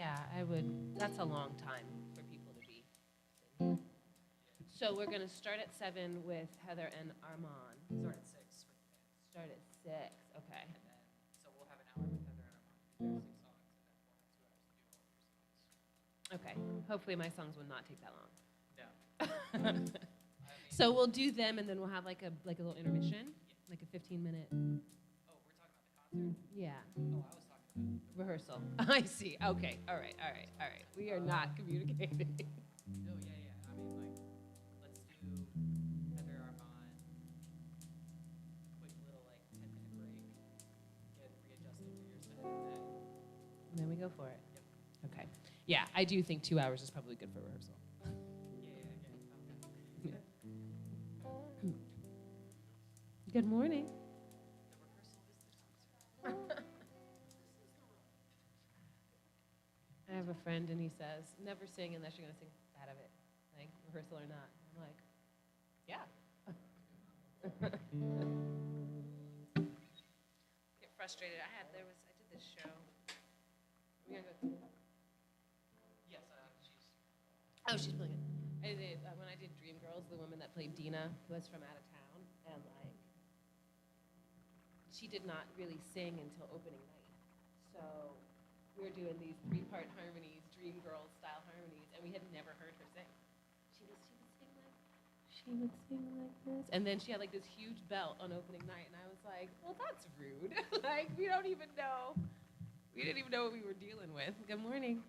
Yeah, I would. That's a long time for people to be singing. So we're going to start at 7 with Heather and Armand. Start at 6 with the band. Start at 6, okay. And then, so we'll have an hour with Heather and Armand to do their 6 songs, and then we'll have 2 hours to do all of your songs. Okay. Hopefully my songs will not take that long. No. So we'll do them, and then we'll have like a little intermission, like a 15-minute. Oh, we're talking about the concert? Yeah. Oh, I was talking about the Rehearsal. I see. Okay. All right. We are not communicating. No, yeah. I mean, like, let's do Heather, Armand, quick little, like, 10-minute break, get readjusted for your set, And then we go for it. Yep. Okay. Yeah, I do think 2 hours is probably good for rehearsal. Yeah. Good morning. The rehearsal is the concert. I have a friend, and he says, never sing unless you're going to sing out of it, like rehearsal or not. I'm like, yeah. Get frustrated. I did this show. We're gonna go. Yes, She's brilliant. When I did Dreamgirls, the woman that played Dina was from out of town, and like, she did not really sing until opening night. So we were doing these 3-part harmonies, Dreamgirls style harmonies, and we had never heard her sing. She would sing like this, and then she had like this huge belt on opening night, and I was like, well, that's rude. Like, we didn't even know what we were dealing with. Good morning.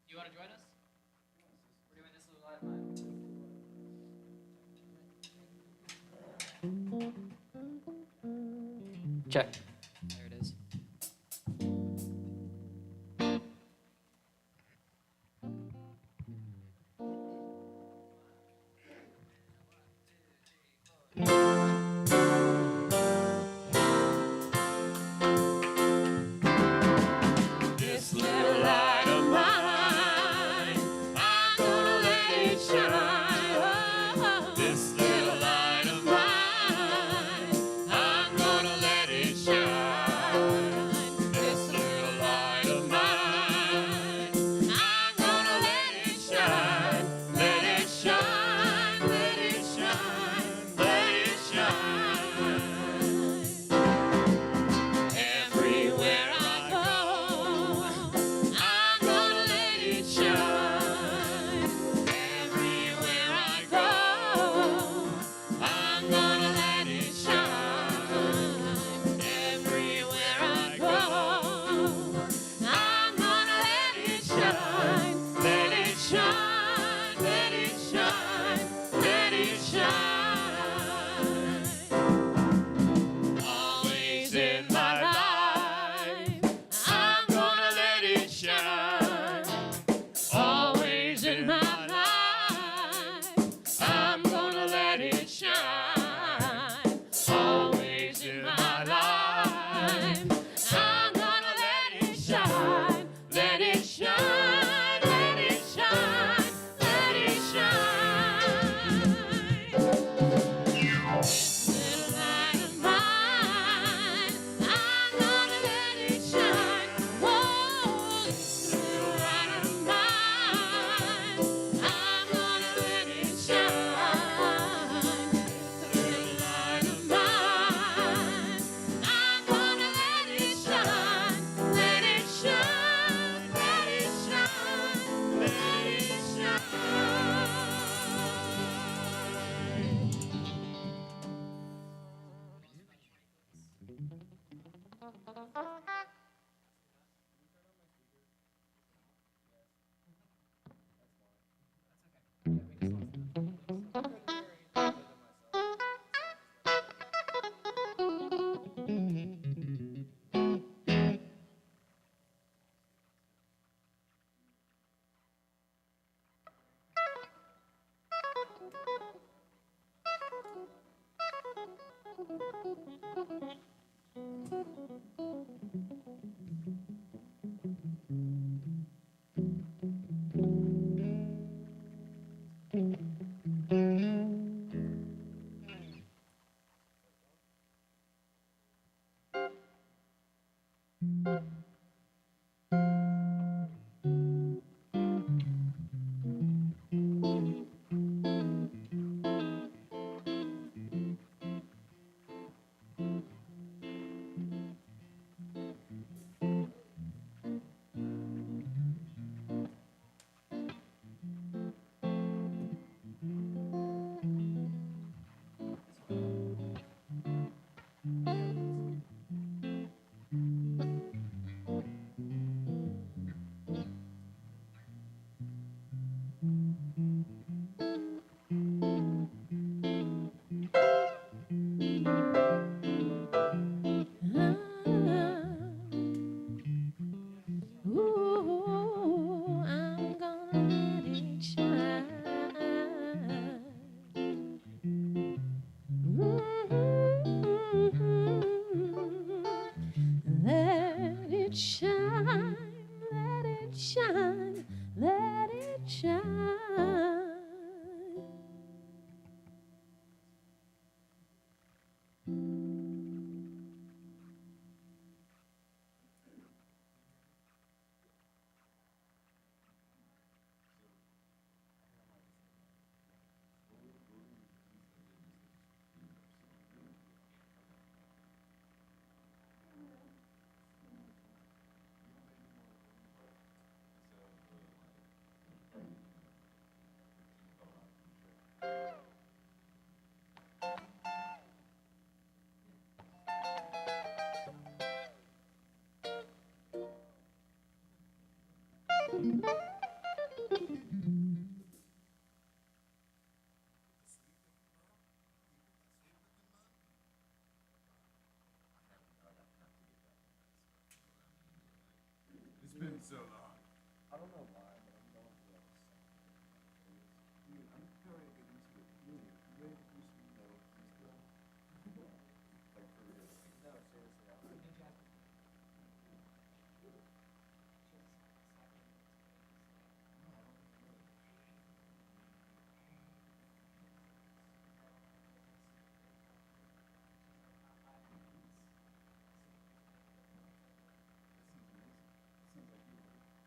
Do you want to join us? We're doing this little live mine. Check. There it is. This little light of mine, I'm gonna let it shine. Oh, this little light of mine, I'm gonna let it shine. This little light of mine, I'm gonna let it shine. Let it shine, let it shine, let it shine. Everywhere I go, I'm gonna let it shine. Everywhere I go, I'm gonna let it shine. Everywhere I go, I'm gonna let it shine. Let it shine, let it shine, let it shine. Always in my life, I'm gonna let it shine. Always in my life, I'm gonna let it shine. Always in my life, I'm gonna let it shine. Let it shine, let it shine, let it shine. This little light of mine, I'm gonna let it shine. Whoa, this little light of mine, I'm gonna let it shine. This little light of mine, I'm gonna let it shine. Let it shine, let it shine, let it shine. so long. I don't know why, but I'm going for like a second. Dude, I'm trying to get into it. Really, you ready to do some metal keys still? Like for real. No, seriously, I'm And like, Jasmine. She has a cycling experience. no, I don't think really. That sounds amazing. That sounds like you, right?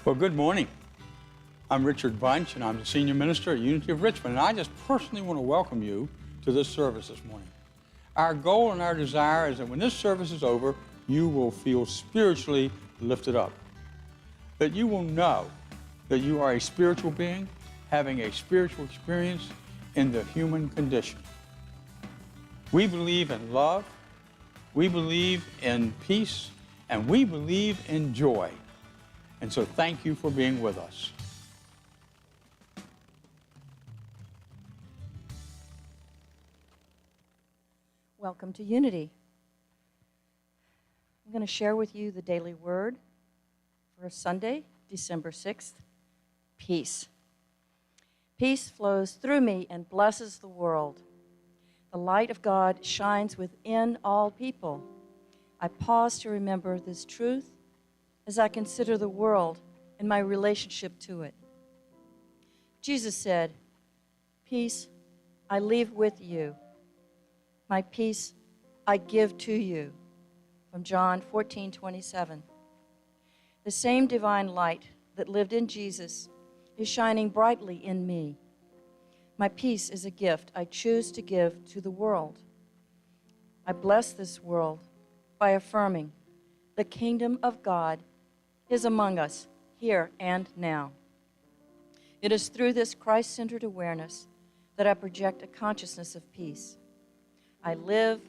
Well, good morning. I'm Richard Bunch, and I'm the Senior Minister at Unity of Richmond, and I just personally want to welcome you to this service this morning. Our goal and our desire is that when this service is over, you will feel spiritually lifted up, that you will know that you are a spiritual being having a spiritual experience in the human condition. We believe in love, we believe in peace, and we believe in joy. And so thank you for being with us. Welcome to Unity. I'm going to share with you the daily word for Sunday, December 6th, peace. Peace flows through me and blesses the world. The light of God shines within all people. I pause to remember this truth as I consider the world and my relationship to it. Jesus said, "Peace I leave with you. My peace I give to you," from John 14:27. The same divine light that lived in Jesus is shining brightly in me. My peace is a gift I choose to give to the world. I bless this world by affirming the kingdom of God is among us here and now. It is through this Christ-centered awareness that I project a consciousness of peace. I live,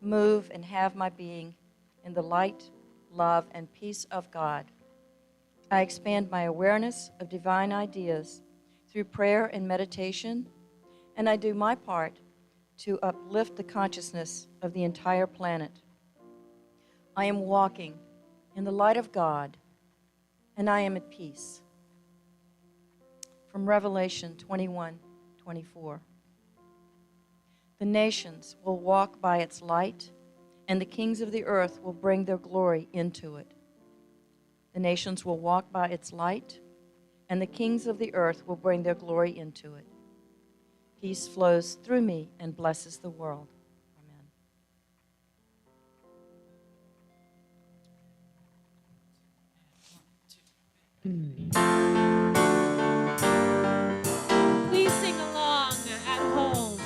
move, and have my being in the light, love, and peace of God. I expand my awareness of divine ideas through prayer and meditation, and I do my part to uplift the consciousness of the entire planet. I am walking in the light of God, and I am at peace. From Revelation 21:24. The nations will walk by its light, and the kings of the earth will bring their glory into it. The nations will walk by its light, and the kings of the earth will bring their glory into it. Peace flows through me and blesses the world. Please sing along at home.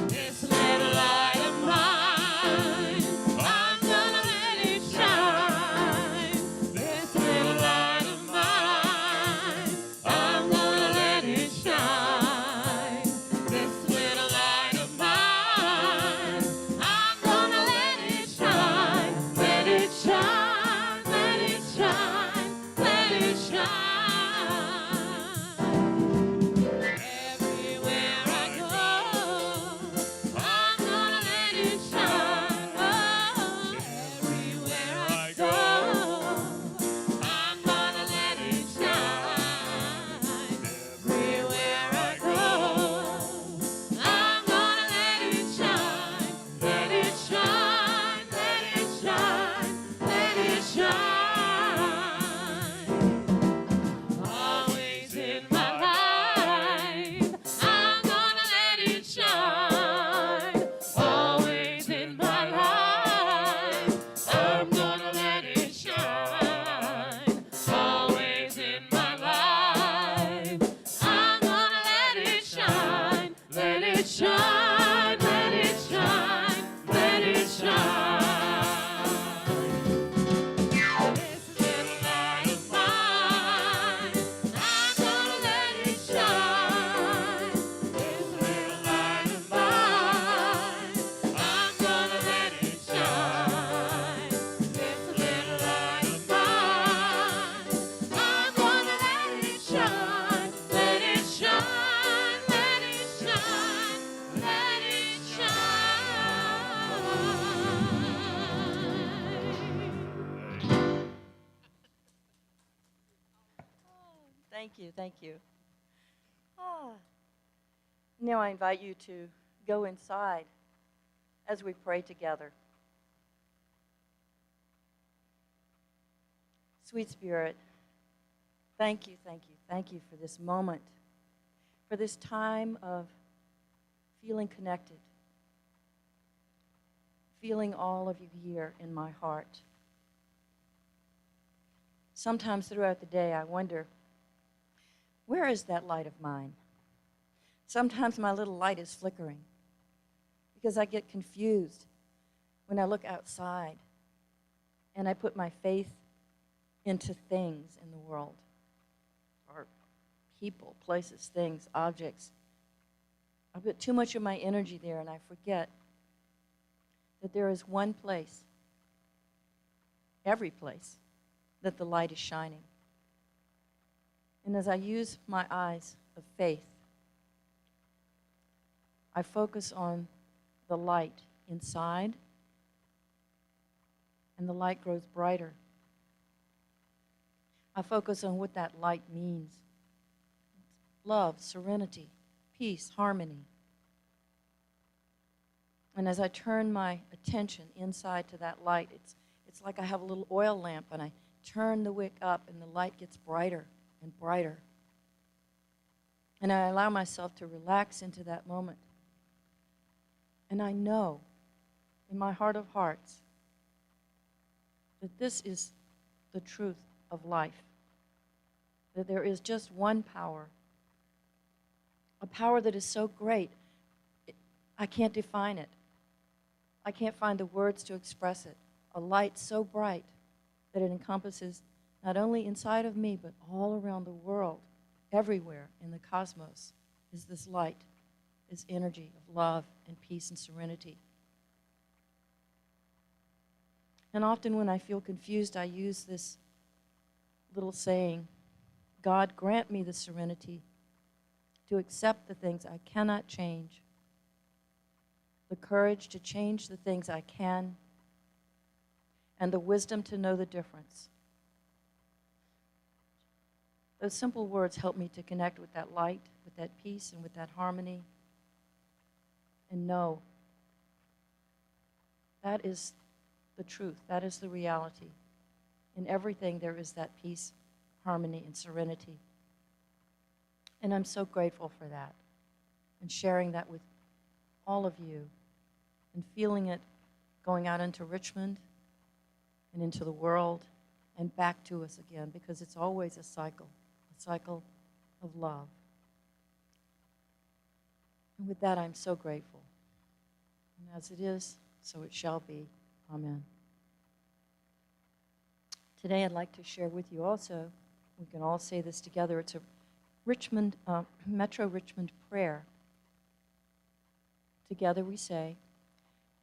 This little light of mine, I'm gonna let it shine. This little light of mine, I'm gonna let it shine. This little light of mine, I'm gonna let it shine. Let it shine, let it shine, let it shine. Everywhere I go, I'm gonna let it shine. Oh, everywhere I go, I'm gonna let it shine. Everywhere I go, I'm gonna let it shine. Let it shine, let it shine, let it shine. Always in my life, I'm gonna let it shine. Always in my life, I'm gonna let it shine. Always in my life, I'm gonna let it shine. Let it shine, let it shine, let it shine. This little light of mine, I'm gonna let it shine. This little light of mine, I'm gonna let it shine. This little light of mine, I'm gonna let it shine. Let it shine, let it shine, let it shine. Thank you, thank you. Now I invite you to go inside as we pray together. Sweet Spirit, thank you, thank you, thank you for this moment, for this time of feeling connected, feeling all of you here in my heart. sometimes throughout the day I wonder, where is that light of mine? Sometimes my little light is flickering because I get confused when I look outside and I put my faith into things in the world, or people, places, things, objects. I put too much of my energy there and I forget that there is one place, every place, that the light is shining. And as I use my eyes of faith, I focus on the light inside, and the light grows brighter. I focus on what that light means. Love, serenity, peace, harmony. And as I turn my attention inside to that light, it's like I have a little oil lamp, and I turn the wick up, and the light gets brighter and brighter. And I allow myself to relax into that moment. And I know in my heart of hearts that this is the truth of life, that there is just one power, a power that is so great, I can't define it. I can't find the words to express it. A light so bright that it encompasses not only inside of me, but all around the world, everywhere in the cosmos is this light, this energy of love and peace and serenity. And often when I feel confused, I use this little saying, God, grant me the serenity to accept the things I cannot change, the courage to change the things I can, and the wisdom to know the difference. Those simple words help me to connect with that light, with that peace, and with that harmony, and know that is the truth, that is the reality. In everything there is that peace, harmony, and serenity. And I'm so grateful for that, and sharing that with all of you, and feeling it going out into Richmond and into the world and back to us again, because it's always a cycle of love. And with that, I'm so grateful. And as it is, so it shall be. Amen. Today, I'd like to share with you also, we can all say this together, it's a Richmond, Metro Richmond prayer. Together we say,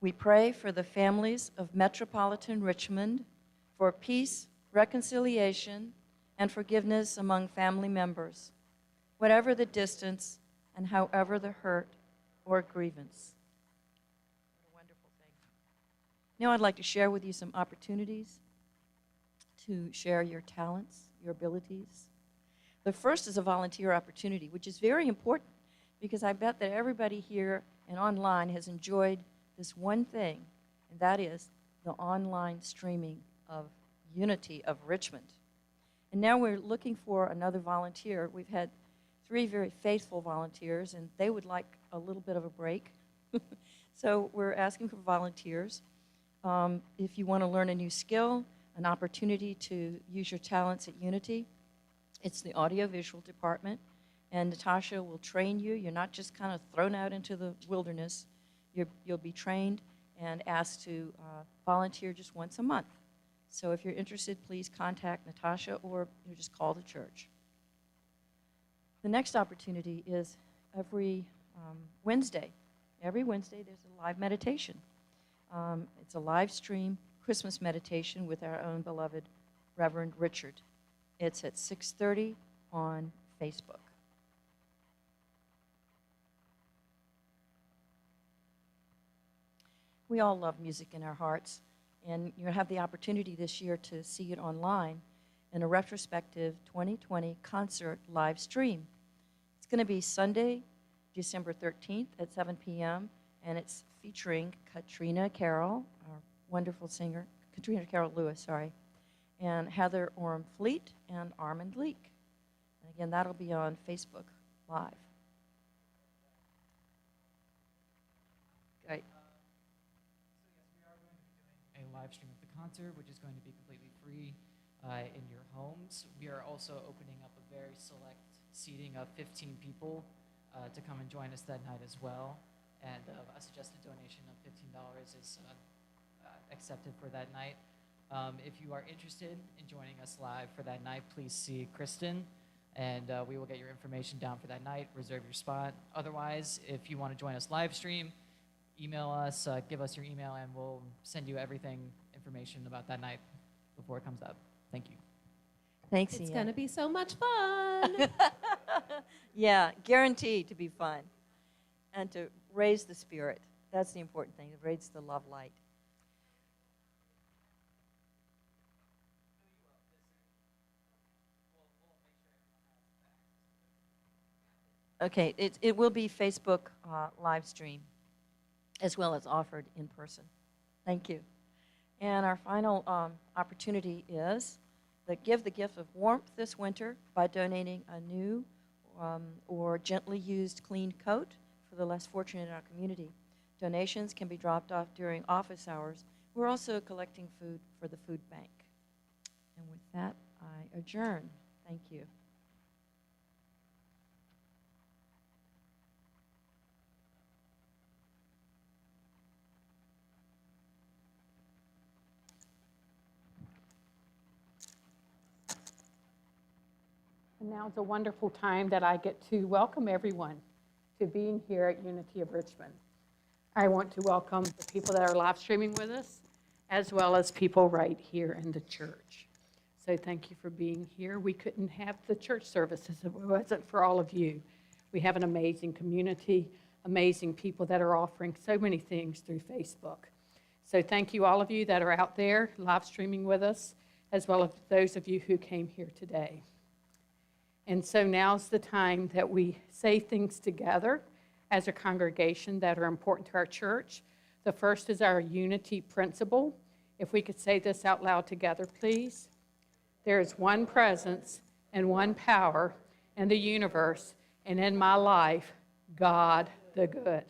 we pray for the families of metropolitan Richmond for peace, reconciliation, and forgiveness among family members, whatever the distance and however the hurt or grievance. What a wonderful thing. Now I'd like to share with you some opportunities to share your talents, your abilities. The first is a volunteer opportunity, which is very important because I bet that everybody here and online has enjoyed this one thing, and that is the online streaming of Unity of Richmond. And now we're looking for another volunteer. We've had 3 very faithful volunteers, and they would like a little bit of a break. So we're asking for volunteers. If you want to learn a new skill, an opportunity to use your talents at Unity, it's the audiovisual department, and Natasha will train you. You're not just kind of thrown out into the wilderness. You'll be trained and asked to volunteer just once a month. So if you're interested, please contact Natasha or just call the church. The next opportunity is every Wednesday. Every Wednesday there's a live meditation. It's a live stream Christmas meditation with our own beloved Reverend Richard. It's at 6:30 on Facebook. We all love music in our hearts, and you'll have the opportunity this year to see it online in a retrospective 2020 concert live stream. It's going to be Sunday, December 13th at 7 p.m., and it's featuring Katrina Carroll, our wonderful singer, Katrina Carroll Lewis, sorry, and Heather Orm Fleet and Armand Leak. And again, that'll be on Facebook Live. Great. So yes, we are going to be doing a live stream of the concert, which is going to be completely free. in your homes. We are also opening up a very select seating of 15 people to come and join us that night as well. And a suggested donation of $15 is accepted for that night. If you are interested in joining us live for that night, please see Kristen, and we will get your information down for that night. Reserve your spot. Otherwise, if you want to join us live stream, email us, give us your email, and we'll send you information about that night before it comes up. Thank you. Thanks, It's Ian. going to be so much fun. Yeah, guaranteed to be fun and to raise the spirit. That's the important thing, to raise the love light. Okay, it will be Facebook live stream as well as offered in person. Thank you. And our final opportunity is give the gift of warmth this winter by donating a new or gently used clean coat for the less fortunate in our community. Donations can be dropped off during office hours. We're also collecting food for the food bank. And with that, I adjourn. Thank you. And now it's a wonderful time that I get to welcome everyone to being here at Unity of Richmond. I want to welcome the people that are live streaming with us, as well as people right here in the church. So thank you for being here. We couldn't have the church services if it wasn't for all of you. We have an amazing community, amazing people that are offering so many things through Facebook. So thank you, all of you that are out there live streaming with us, as well as those of you who came here today. And so now's the time that we say things together as a congregation that are important to our church. The first is our unity principle. If we could say this out loud together, please. There is one presence and one power in the universe and in my life, God the good.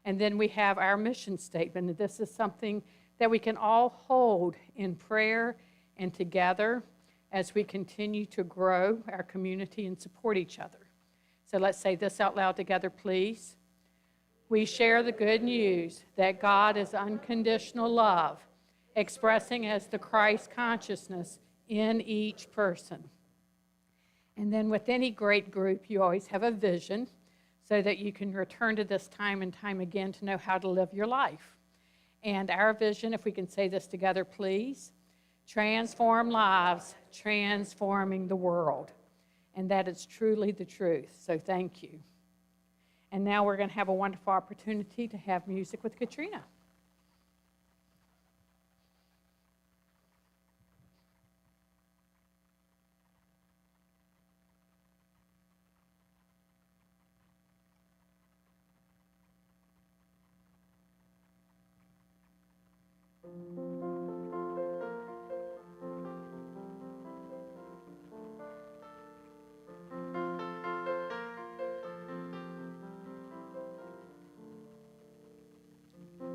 And then we have our mission statement. And this is something that we can all hold in prayer and together as we continue to grow our community and support each other. So let's say this out loud together, please. We share the good news that God is unconditional love, expressing as the Christ consciousness in each person. And then with any great group, you always have a vision so that you can return to this time and time again to know how to live your life. And our vision, if we can say this together, please. Transform lives, transforming the world. And that is truly the truth. So thank you. And now we're going to have a wonderful opportunity to have music with Katrina.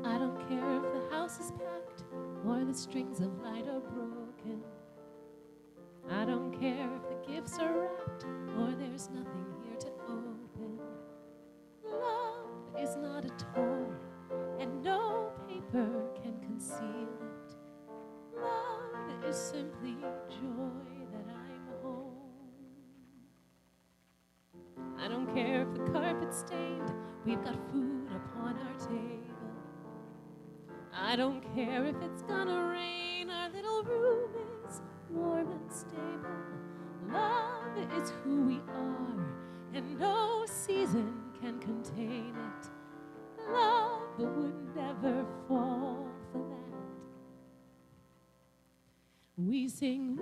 I don't care if the house is packed or the strings of light are broken. I don't care if the gifts are wrapped or there's nothing here to open. Love is not a toy, and no paper can conceal it. Love is simply joy that I'm home. I don't care if the carpet's stained, we've got food upon our table. I don't care if it's gonna rain, our little room is warm and stable. Love is who we are, and no season can contain it. Love would never fall for that. We sing,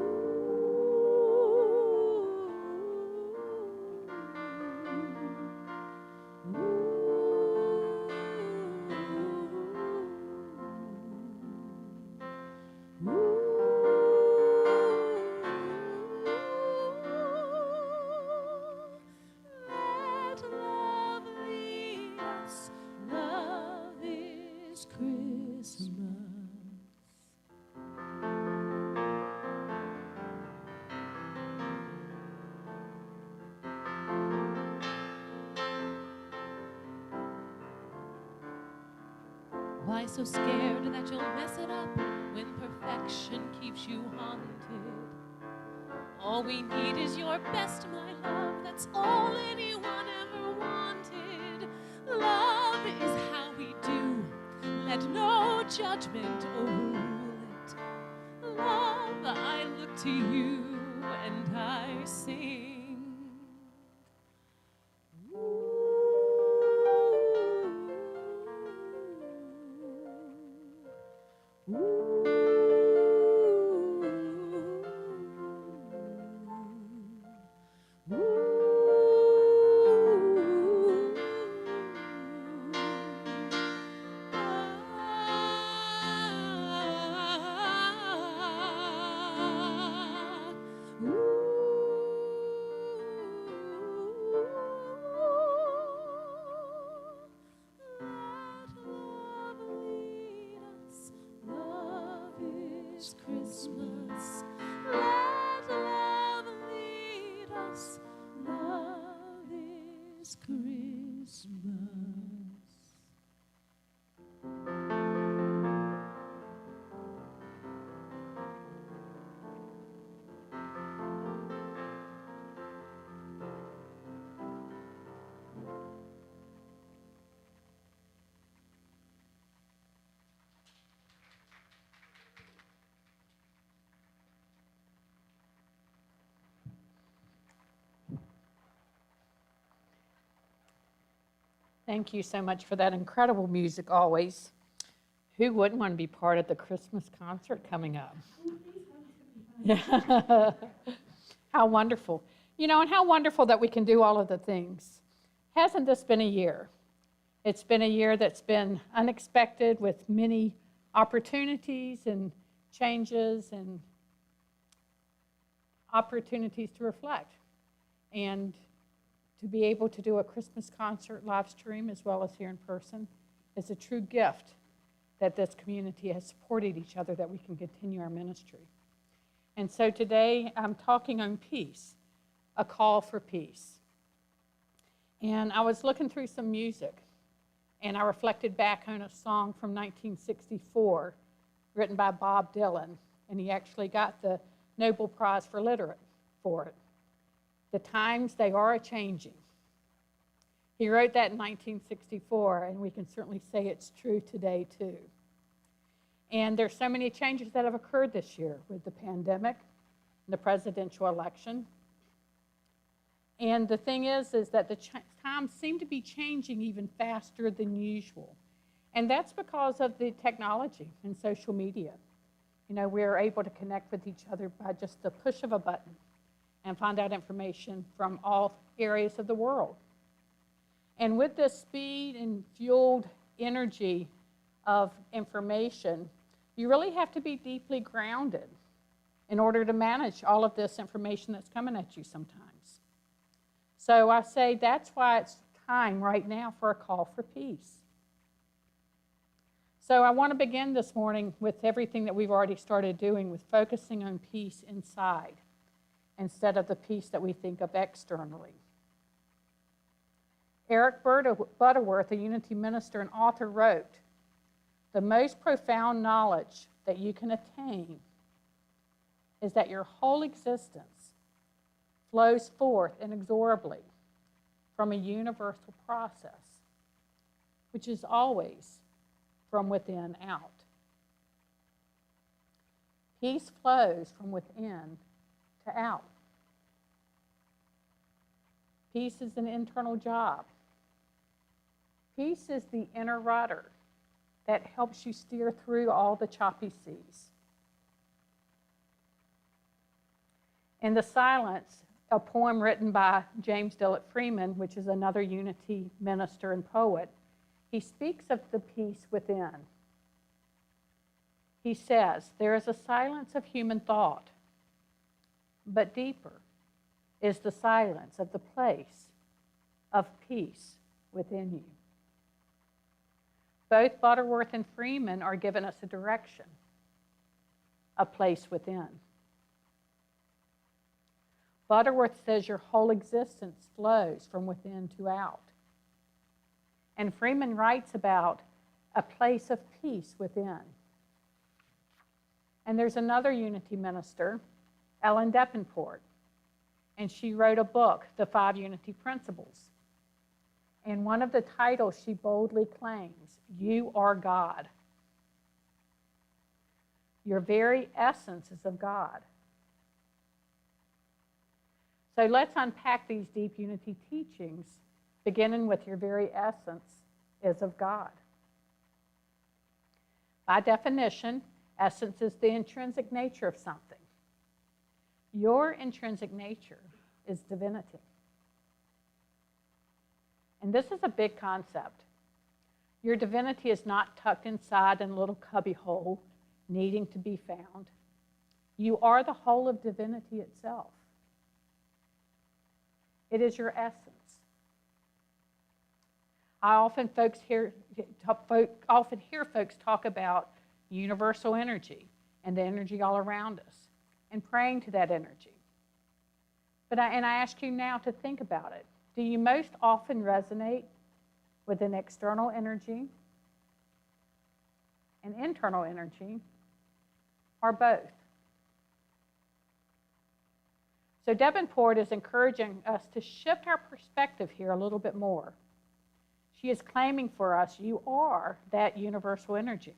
Why so scared that you'll mess it up when perfection keeps you haunted? All we need is your best, my love. That's all anyone ever wanted. Love is how we do. Let no judgment overrule it. Love, I look to you and I sing. Christmas, let love lead us. Love is Christmas. Thank you so much for that incredible music always. Who wouldn't want to be part of the Christmas concert coming up? Yeah. How wonderful. You know, and how wonderful that we can do all of the things. Hasn't this been a year? It's been a year that's been unexpected with many opportunities and changes and opportunities to reflect. And to be able to do a Christmas concert live stream as well as here in person is a true gift that this community has supported each other, that we can continue our ministry. And so today I'm talking on peace, a call for peace. And I was looking through some music, and I reflected back on a song from 1964 written by Bob Dylan, and he actually got the Nobel Prize for Literature for it. The times, they are a-changing. He wrote that in 1964, and we can certainly say it's true today, too. And there's so many changes that have occurred this year with the pandemic, the presidential election. And the thing is that the times seem to be changing even faster than usual. And that's because of the technology and social media. You know, we're able to connect with each other by just the push of a button and find out information from all areas of the world. And with this speed and fueled energy of information, you really have to be deeply grounded in order to manage all of this information that's coming at you sometimes. So I say that's why it's time right now for a call for peace. So I want to begin this morning with everything that we've already started doing, with focusing on peace inside instead of the peace that we think of externally. Eric Butterworth, a Unity minister and author, wrote, "The most profound knowledge that you can attain is that your whole existence flows forth inexorably from a universal process, which is always from within out. Peace flows from within to out. Peace is an internal job. Peace is the inner rudder that helps you steer through all the choppy seas. In the Silence, a poem written by James Dillett Freeman, which is another Unity minister and poet, he speaks of the peace within. He says, "There is a silence of human thought, but deeper is the silence of the place of peace within you." Both Butterworth and Freeman are giving us a direction, a place within. Butterworth says your whole existence flows from within to out. And Freeman writes about a place of peace within. And there's another unity minister, Ellen Davenport, and she wrote a book, The 5 Unity Principles. And one of the titles she boldly claims, "You are God." Your very essence is of God. So let's unpack these deep unity teachings, beginning with your very essence is of God. By definition, essence is the intrinsic nature of something. Your intrinsic nature is divinity. And this is a big concept. Your divinity is not tucked inside in a little cubby hole, needing to be found. You are the whole of divinity itself. It is your essence. I often hear folks talk about universal energy and the energy all around us and praying to that energy. But I ask you now to think about it. Do you most often resonate with an external energy, an internal energy, or both? So Davenport is encouraging us to shift our perspective here a little bit more. She is claiming for us, you are that universal energy.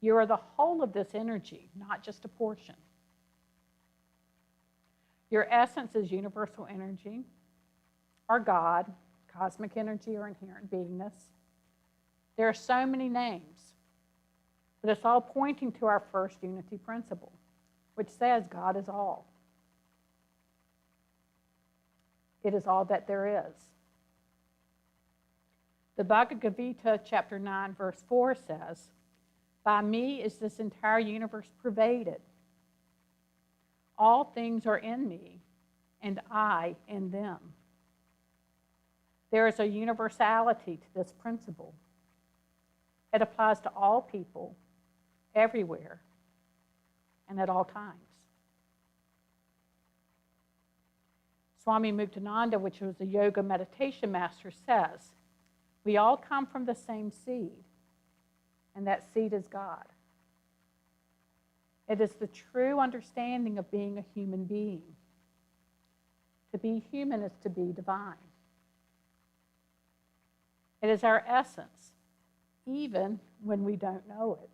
You are the whole of this energy, not just a portion. Your essence is universal energy, or God, cosmic energy, or inherent beingness. There are so many names, but it's all pointing to our first unity principle, which says God is all. It is all that there is. The Bhagavad Gita, chapter 9, verse 4 says, "By me is this entire universe pervaded. All things are in me, and I in them." There is a universality to this principle. It applies to all people, everywhere, and at all times. Swami Muktananda, which was a yoga meditation master, says, we all come from the same seed, and that seed is God. It is the true understanding of being a human being. To be human is to be divine. It is our essence, even when we don't know it.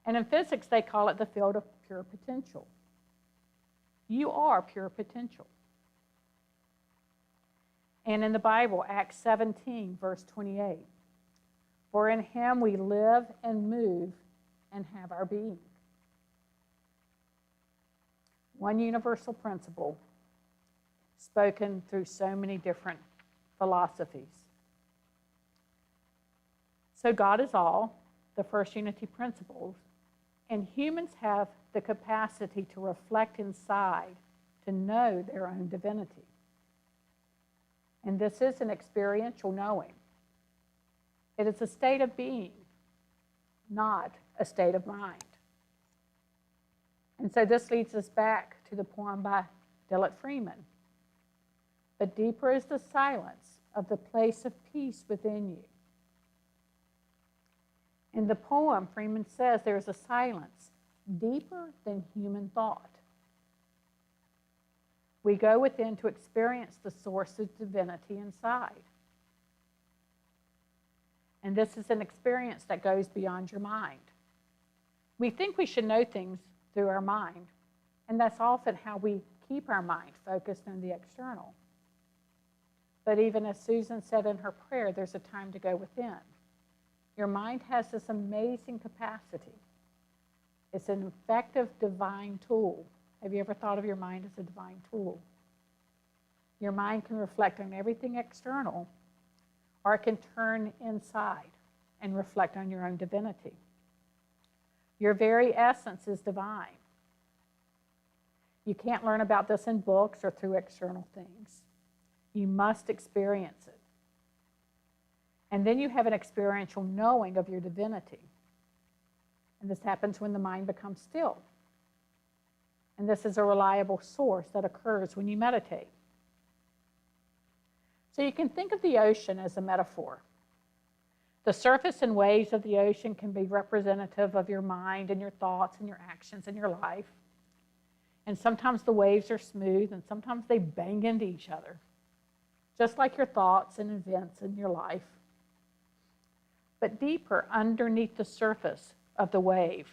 And in physics, they call it the field of pure potential. You are pure potential. And in the Bible, Acts 17, verse 28, "For in him we live and move and have our being." One universal principle spoken through so many different philosophies. So God is all, the first unity principles, and humans have the capacity to reflect inside, to know their own divinity. And this is an experiential knowing. It is a state of being, not a state of mind. And so this leads us back to the poem by LUT Freeman. "But deeper is the silence of the place of peace within you." In the poem, Freeman says there is a silence deeper than human thought. We go within to experience the source of divinity inside. And this is an experience that goes beyond your mind. We think we should know things through our mind, and that's often how we keep our mind focused on the external. But even as Susan said in her prayer, there's a time to go within. Your mind has this amazing capacity. It's an effective divine tool. Have you ever thought of your mind as a divine tool? Your mind can reflect on everything external, or it can turn inside and reflect on your own divinity. Your very essence is divine. You can't learn about this in books or through external things. You must experience it. And then you have an experiential knowing of your divinity. And this happens when the mind becomes still. And this is a reliable source that occurs when you meditate. So you can think of the ocean as a metaphor. The surface and waves of the ocean can be representative of your mind and your thoughts and your actions in your life. And sometimes the waves are smooth and sometimes they bang into each other, just like your thoughts and events in your life. But deeper underneath the surface of the wave,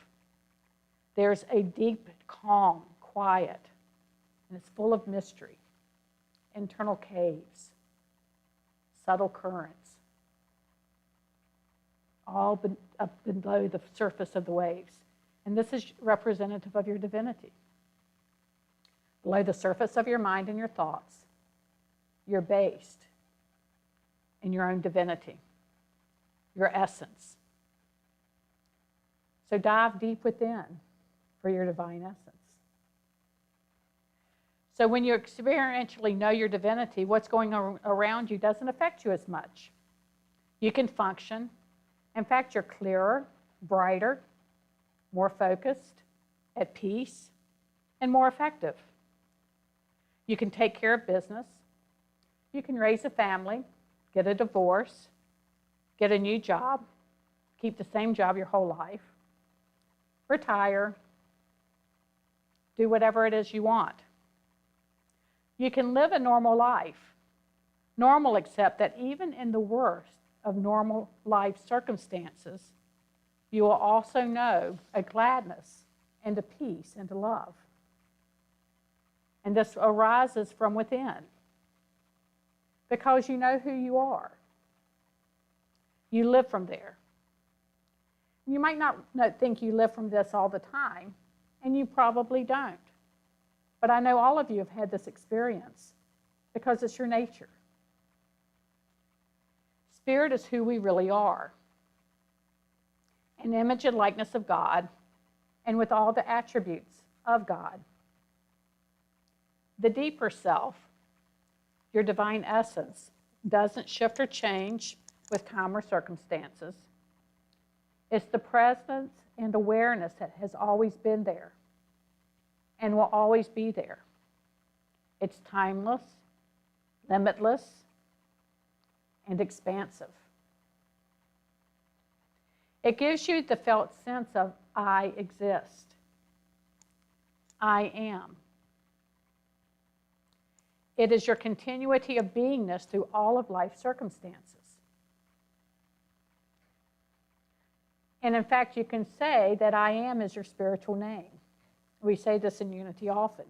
there's a deep, calm, quiet, and it's full of mystery, internal caves, subtle currents, all up below the surface of the waves. And this is representative of your divinity. Below the surface of your mind and your thoughts, you're based in your own divinity, your essence. So dive deep within for your divine essence. So when you experientially know your divinity, what's going on around you doesn't affect you as much. You can function. In fact, you're clearer, brighter, more focused, at peace, and more effective. You can take care of business. You can raise a family, get a divorce, get a new job, keep the same job your whole life, retire, do whatever it is you want. You can live a normal life. Normal except that even in the worst of normal life circumstances, you will also know a gladness and a peace and a love. And this arises from within because you know who you are. You live from there. You might not think you live from this all the time, and you probably don't. But I know all of you have had this experience because it's your nature. Spirit is who we really are, an image and likeness of God, and with all the attributes of God. The deeper self, your divine essence, doesn't shift or change with time or circumstances. It's the presence and awareness that has always been there and will always be there. It's timeless, limitless, and expansive. It gives you the felt sense of I exist. I am. It is your continuity of beingness through all of life's circumstances. And in fact, you can say that I am is your spiritual name. We say this in Unity often.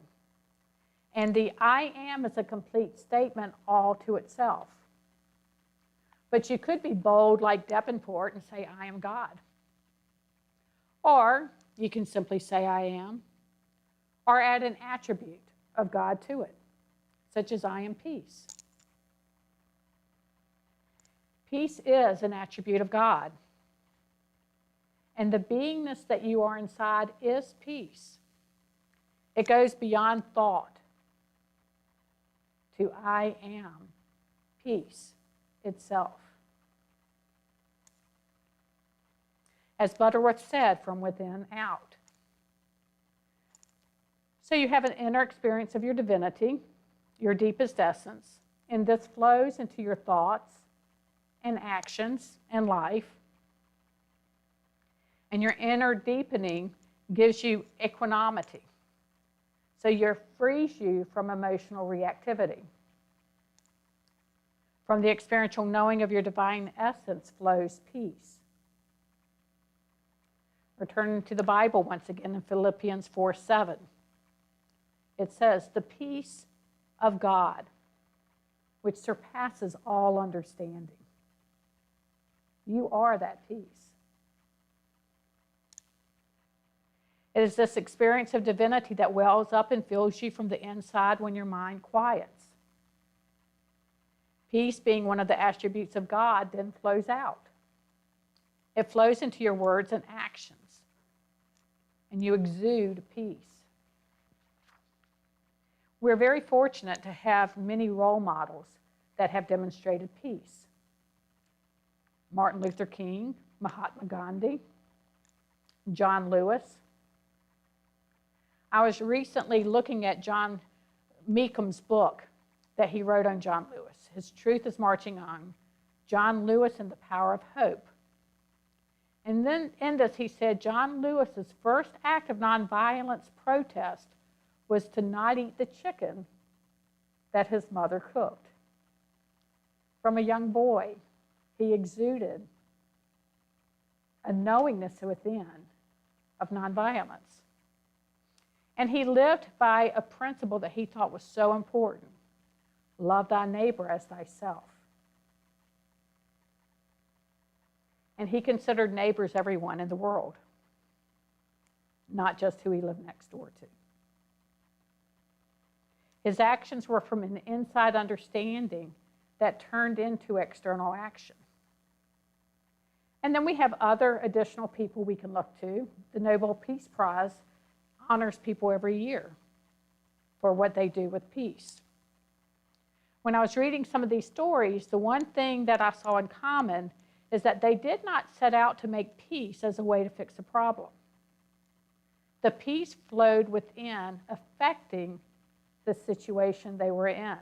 And the I am is a complete statement all to itself. But you could be bold like Davenport and say, I am God. Or you can simply say, I am, or add an attribute of God to it, such as I am peace. Peace is an attribute of God. And the beingness that you are inside is peace. It goes beyond thought to I am peace itself. As Butterworth said, from within out. So you have an inner experience of your divinity, your deepest essence, and this flows into your thoughts and actions and life. And your inner deepening gives you equanimity. So it frees you from emotional reactivity. From the experiential knowing of your divine essence flows peace. Returning to the Bible once again in Philippians 4:7. It says, the peace of God, which surpasses all understanding. You are that peace. It is this experience of divinity that wells up and fills you from the inside when your mind quiets. Peace, being one of the attributes of God, then flows out. It flows into your words and actions, and you exude peace. We're very fortunate to have many role models that have demonstrated peace. Martin Luther King, Mahatma Gandhi, John Lewis. I was recently looking at John Meekum's book that he wrote on John Lewis. His truth is marching on. John Lewis and the power of hope. And then in this, he said John Lewis's first act of nonviolence protest was to not eat the chicken that his mother cooked. From a young boy, he exuded a knowingness within of nonviolence. And he lived by a principle that he thought was so important. Love thy neighbor as thyself. And he considered neighbors everyone in the world, not just who he lived next door to. His actions were from an inside understanding that turned into external action. And then we have other additional people we can look to. The Nobel Peace Prize honors people every year for what they do with peace. When I was reading some of these stories, the one thing that I saw in common is that they did not set out to make peace as a way to fix a problem. The peace flowed within, affecting the situation they were in.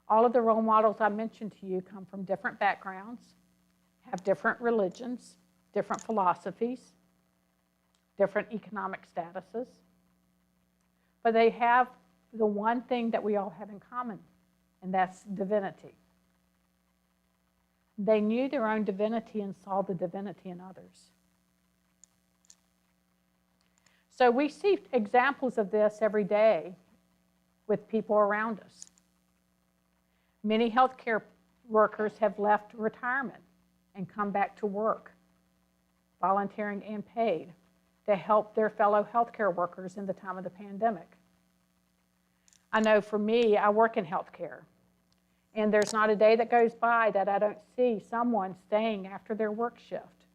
All of the role models I mentioned to you come from different backgrounds, have different religions, different philosophies, different economic statuses, but they have the one thing that we all have in common, and that's divinity. They knew their own divinity and saw the divinity in others. So we see examples of this every day with people around us. Many healthcare workers have left retirement and come back to work, volunteering and paid, to help their fellow healthcare workers in the time of the pandemic. I know for me, I work in healthcare, and there's not a day that goes by that I don't see someone staying after their work shift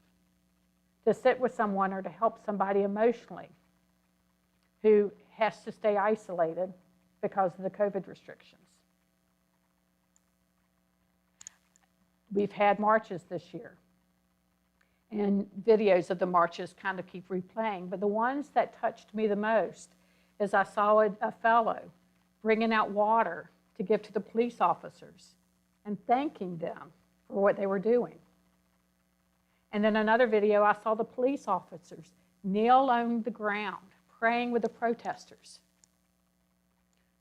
to sit with someone or to help somebody emotionally who has to stay isolated because of the COVID restrictions. We've had marches this year, and videos of the marches kind of keep replaying, but the ones that touched me the most is I saw a fellow bringing out water to give to the police officers and thanking them for what they were doing. And then another video, I saw the police officers kneel on the ground, praying with the protesters.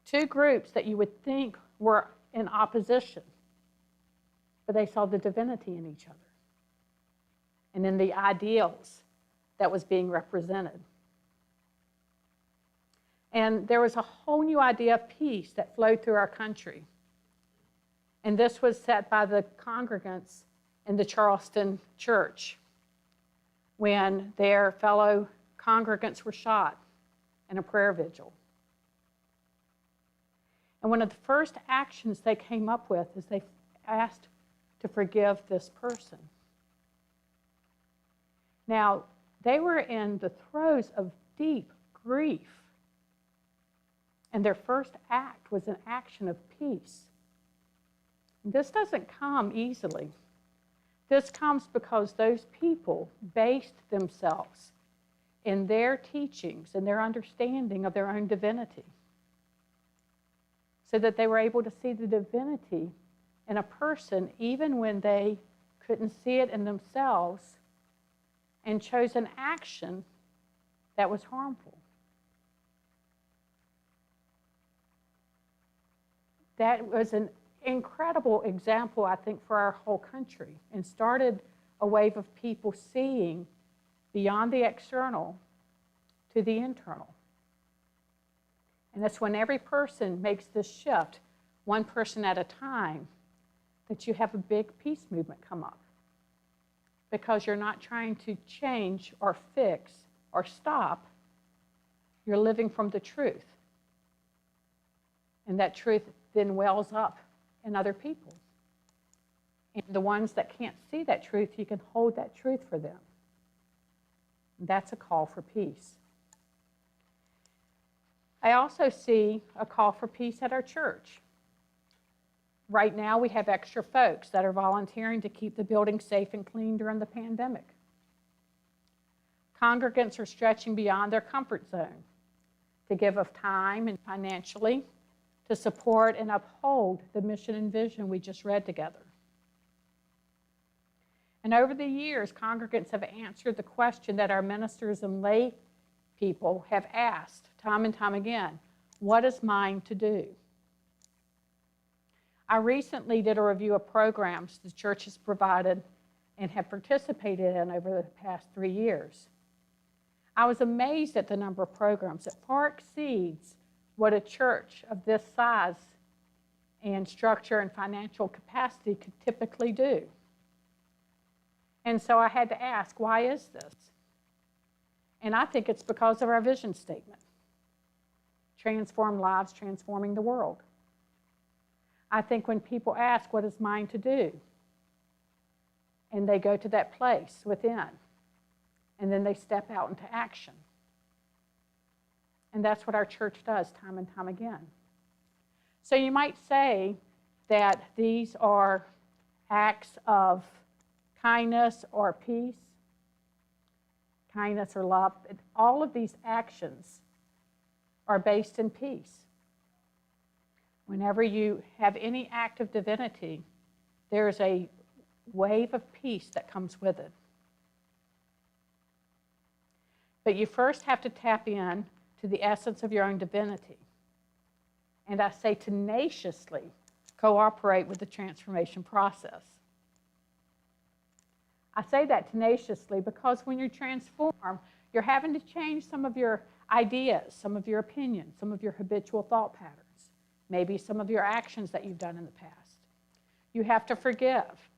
Two groups that you would think were in opposition, but they saw the divinity in each other and in the ideals that was being represented. And there was a whole new idea of peace that flowed through our country. And this was set by the congregants in the Charleston church when their fellow congregants were shot in a prayer vigil. And one of the first actions they came up with is they asked to forgive this person. Now, they were in the throes of deep grief. And their first act was an action of peace. This doesn't come easily. This comes because those people based themselves in their teachings and their understanding of their own divinity, so that they were able to see the divinity in a person even when they couldn't see it in themselves, and chose an action that was harmful. That was an incredible example, I think, for our whole country, and started a wave of people seeing beyond the external to the internal. And that's when every person makes this shift, one person at a time, that you have a big peace movement come up. Because you're not trying to change or fix or stop, you're living from the truth. And that truth then wells up in other people. And the ones that can't see that truth, you can hold that truth for them. That's a call for peace. I also see a call for peace at our church. Right now, we have extra folks that are volunteering to keep the building safe and clean during the pandemic. Congregants are stretching beyond their comfort zone to give of time and financially to support and uphold the mission and vision we just read together. And over the years, congregants have answered the question that our ministers and lay people have asked time and time again, what is mine to do? I recently did a review of programs the church has provided and have participated in over the past 3 years. I was amazed at the number of programs that far exceeds what a church of this size and structure and financial capacity could typically do. And so I had to ask, why is this? And I think it's because of our vision statement. Transform lives, transforming the world. I think when people ask, what is mine to do? And they go to that place within, and then they step out into action. And that's what our church does time and time again. So you might say that these are acts of kindness or peace, kindness or love. All of these actions are based in peace. Whenever you have any act of divinity, there's a wave of peace that comes with it. But you first have to tap in to the essence of your own divinity. And I say tenaciously cooperate with the transformation process. I say that tenaciously because when you transform, you're having to change some of your ideas, some of your opinions, some of your habitual thought patterns, maybe some of your actions that you've done in the past. You have to forgive.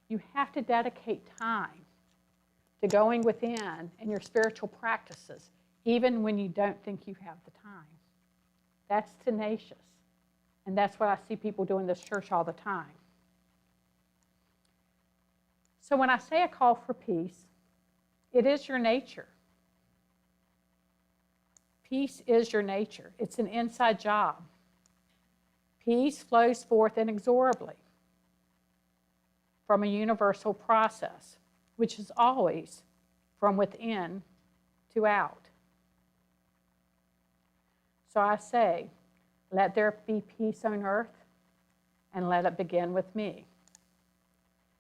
You have to dedicate time to going within and your spiritual practices, even when you don't think you have the time. That's tenacious. And that's what I see people do in this church all the time. So when I say a call for peace, it is your nature. Peace is your nature. It's an inside job. Peace flows forth inexorably from a universal process, which is always from within to out. So I say, let there be peace on earth, and let it begin with me.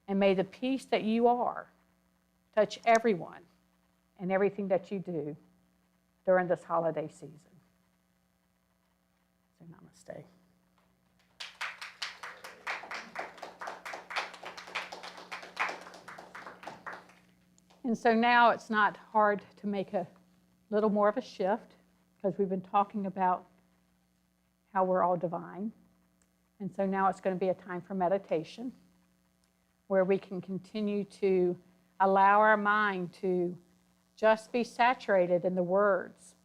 And may the peace that you are touch everyone and everything that you do during this holiday season. So namaste. And so now it's not hard to make a little more of a shift because we've been talking about how we're all divine. And so now it's going to be a time for meditation where we can continue to allow our mind to just be saturated in the words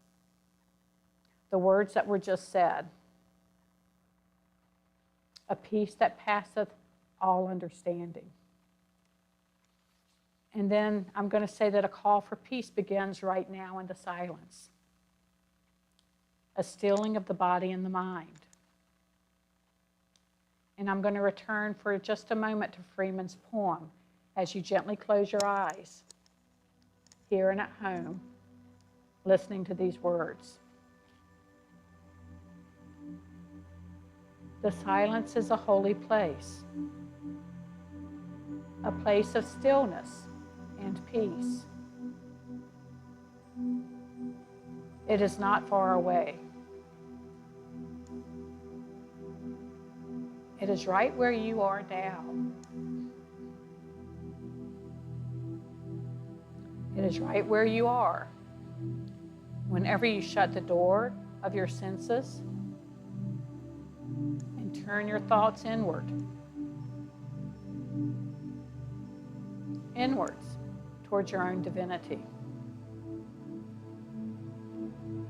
that were just said. A peace that passeth all understanding. And then I'm going to say that a call for peace begins right now in the silence. A stilling of the body and the mind. And I'm going to return for just a moment to Freeman's poem as you gently close your eyes, here and at home, listening to these words. The silence is a holy place, a place of stillness and peace. It is not far away. It is right where you are now. It is right where you are whenever you shut the door of your senses and turn your thoughts inwards towards your own divinity.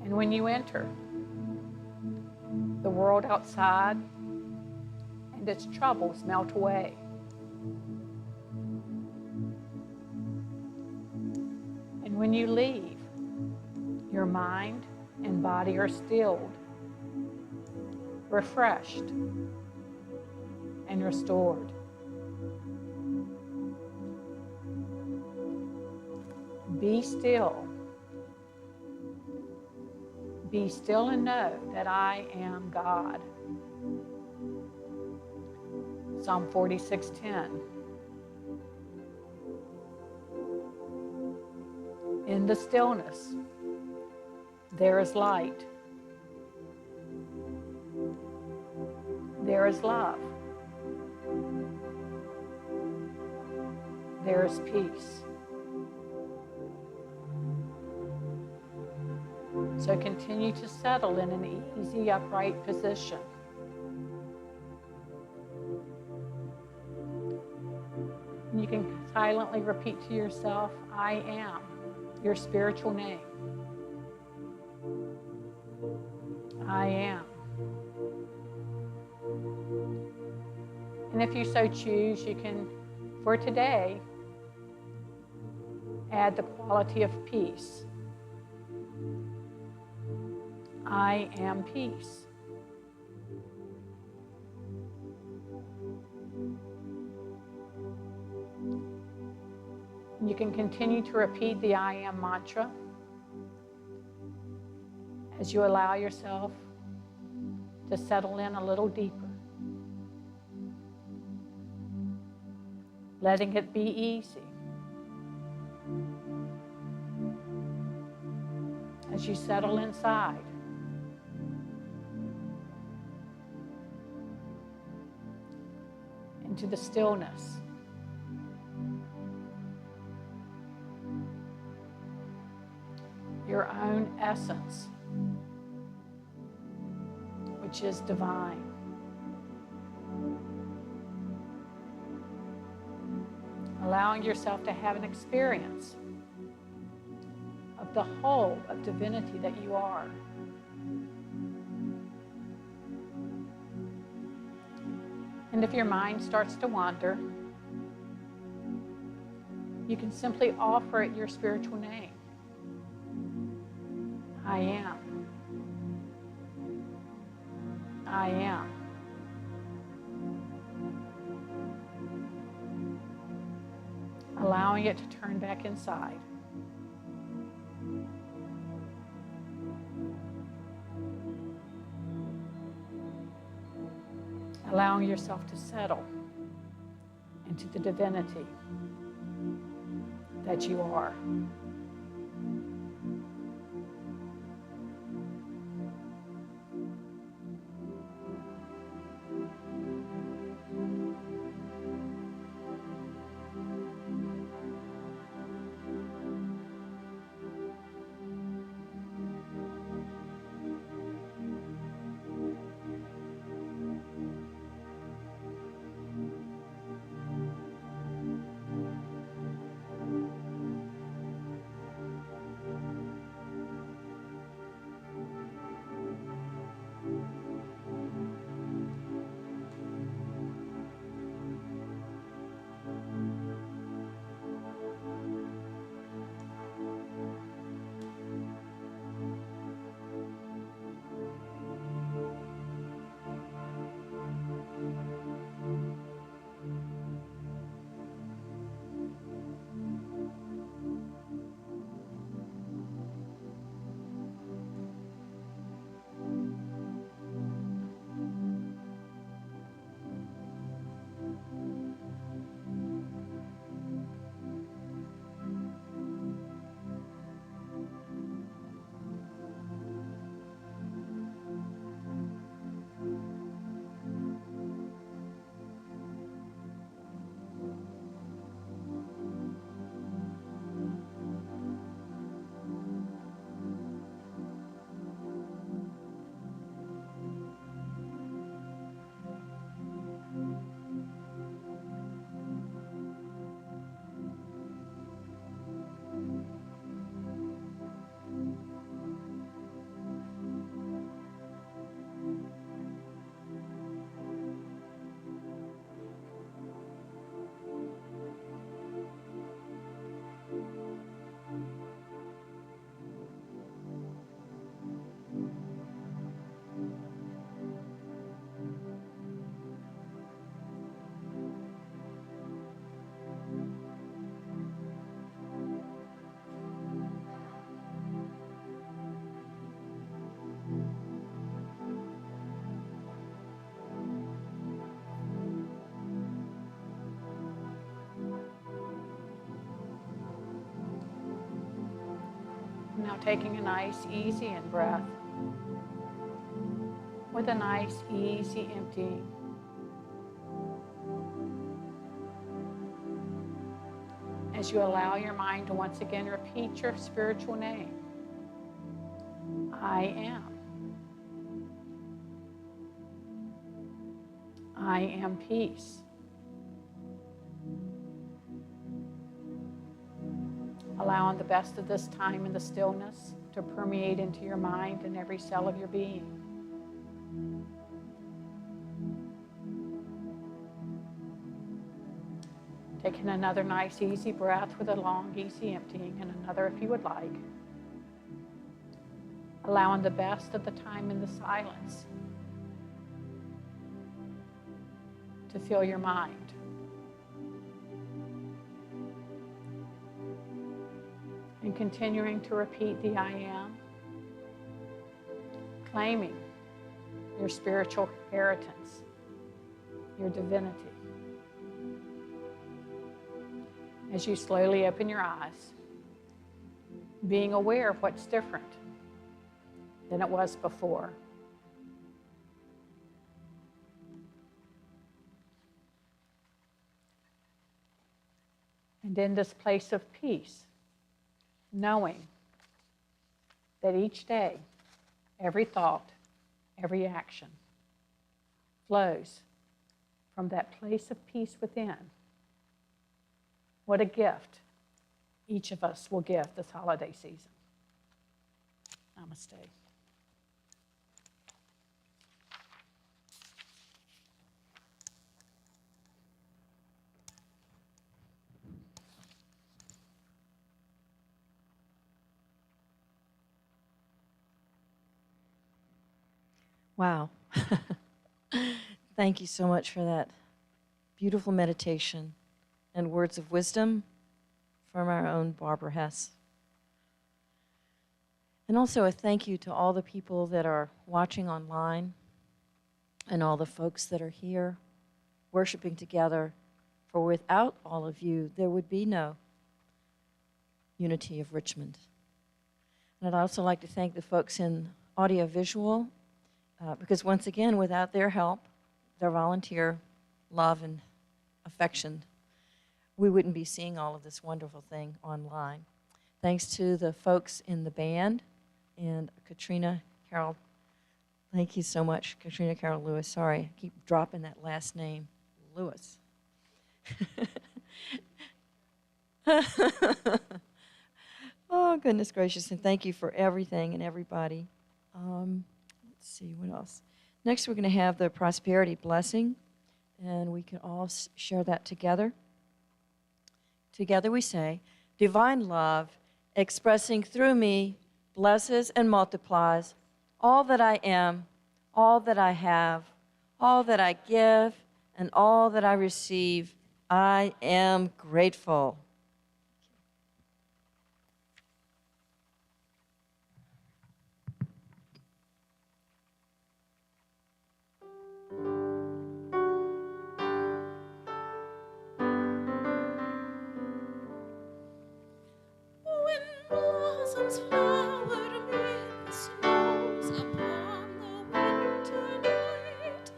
And when you enter the world outside, and its troubles melt away. And when you leave, your mind and body are stilled, refreshed, and restored. Be still. Be still and know that I am God. Psalm 46:10. In the stillness, there is light. There is love. There is peace. So continue to settle in an easy, upright position. And you can silently repeat to yourself, I am, your spiritual name. I am. And if you so choose, you can, for today, add the quality of peace. I am peace. You can continue to repeat the I am mantra as you allow yourself to settle in a little deeper. Letting it be easy. As you settle inside. Into the stillness. Your own essence, which is divine. Allowing yourself to have an experience of the whole of divinity that you are. And if your mind starts to wander, you can simply offer it your spiritual name. I am. I am. Allowing it to turn back inside. Allowing yourself to settle into the divinity that you are. Now taking a nice, easy in breath with a nice, easy emptying. As you allow your mind to once again repeat your spiritual name. I am. I am peace. Allowing the best of this time in the stillness to permeate into your mind and every cell of your being. Taking another nice, easy breath with a long, easy emptying, and another if you would like. Allowing the best of the time in the silence to fill your mind. And continuing to repeat the I am, claiming your spiritual inheritance, your divinity. As you slowly open your eyes, being aware of what's different than it was before. And in this place of peace, knowing that each day, every thought, every action flows from that place of peace within. What a gift each of us will give this holiday season. Namaste. Wow. Thank you so much for that beautiful meditation and words of wisdom from our own Barbara Hess. And also a thank you to all the people that are watching online and all the folks that are here worshiping together. For without all of you, there would be no Unity of Richmond. And I'd also like to thank the folks in audiovisual, because once again, without their help, their volunteer love and affection, we wouldn't be seeing all of this wonderful thing online. Thanks to the folks in the band and Katrina Carol. Thank you so much, Katrina Carol Lewis. Sorry, I keep dropping that last name, Lewis. Oh, goodness gracious, and thank you for everything and everybody. Let's see, what else? Next, we're going to have the prosperity blessing, and we can all share that together. Together we say, divine love, expressing through me, blesses and multiplies all that I am, all that I have, all that I give, and all that I receive. I am grateful. When blossoms flowered amid the snows upon the winter night,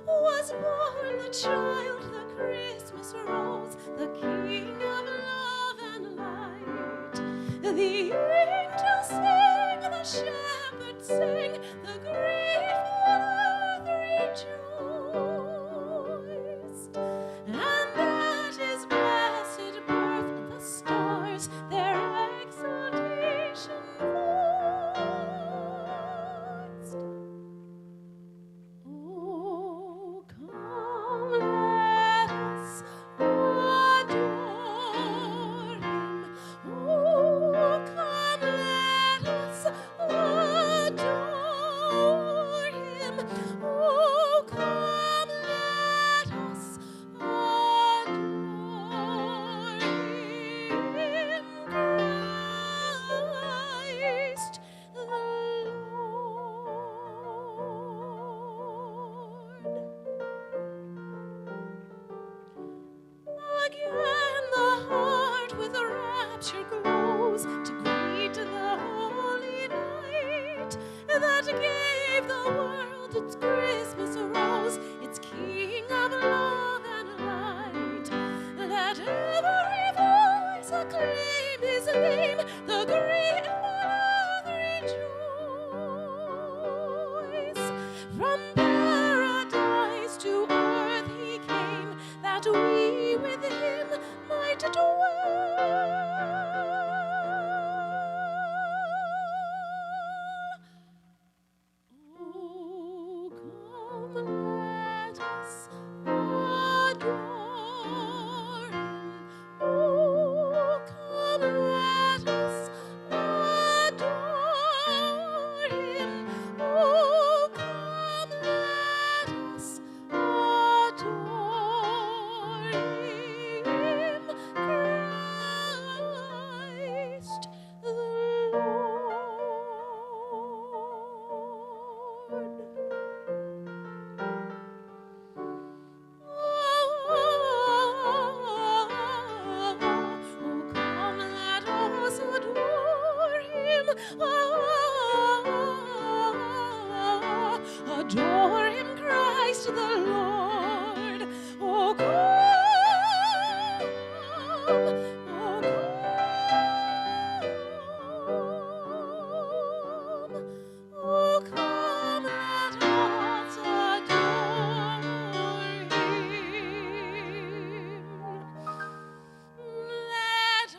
was born the child, the Christmas rose, the King of love and light. The angels sang, the shepherds sang, the grateful earth rejoiced. And at his blessed birth the stars their exultation voiced. Oh, come, let us adore him. Oh, come, let us adore him. Oh, come, let us adore him. Christ the Lord. Again the heart with rapture glows to greet the that gave the world its Christmas rose, its King of love and light. Let every voice acclaim his name, the great one rejoice. From paradise to earth he came, that we with him might dwell. Oh, come, let us adore him. Oh, come, let us adore him. Oh, come, let us adore him. Christ the come, let us adore him. Adore him, Christ the Lord. Oh, come, oh, come, let us adore him. Let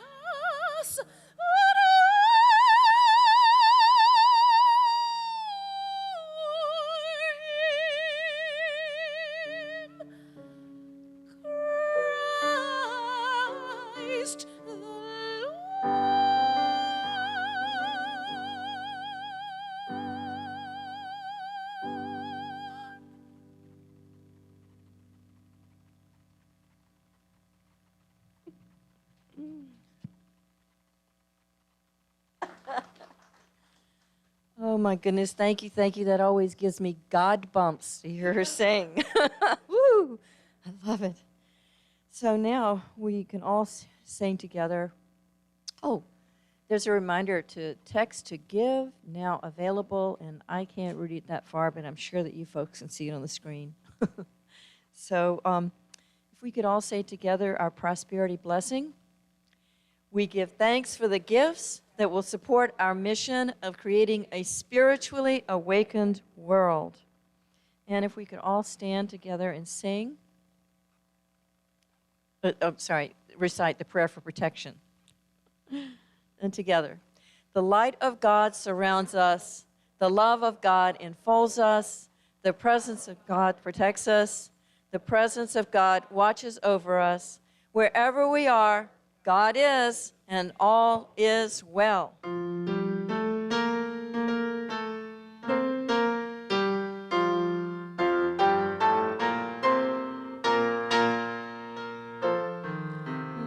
us adore him. Christ the Lord. Oh my goodness, thank you, thank you. That always gives me God bumps to hear her sing. Woo! I love it. So now we can all sing together. Oh, there's a reminder to text to give, now available, and I can't read it that far, but I'm sure that you folks can see it on the screen. So if we could all say together our prosperity blessing. We give thanks for the gifts that will support our mission of creating a spiritually awakened world. And if we could all stand together and sing. Recite the prayer for protection. And together. The light of God surrounds us. The love of God enfolds us. The presence of God protects us. The presence of God watches over us. Wherever we are, God is, and all is well.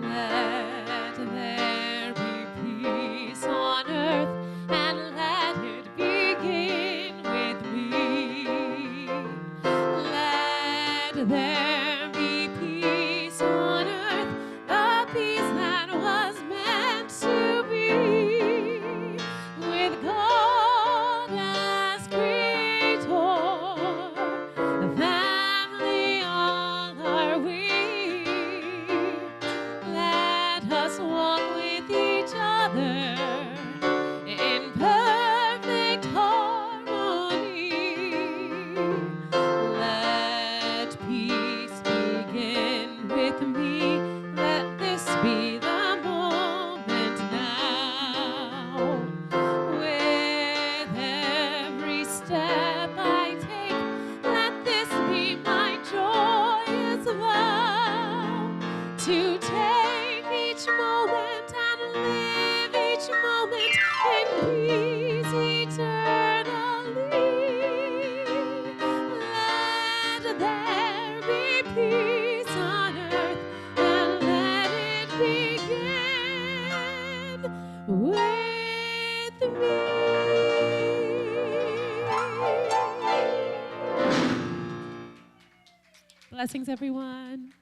Let there be peace on earth, and let it begin with me. Let there be peace on earth, the peace that was meant to be. With God as creator, the family all are we. Let us walk with each other in perfect harmony. Let peace begin with me. Let this be the moment now. With every step I take, let this be my joyous vow. To take each moment and live each moment in peace eternally. Let there be peace on earth, and let it begin with me. Blessings, everyone.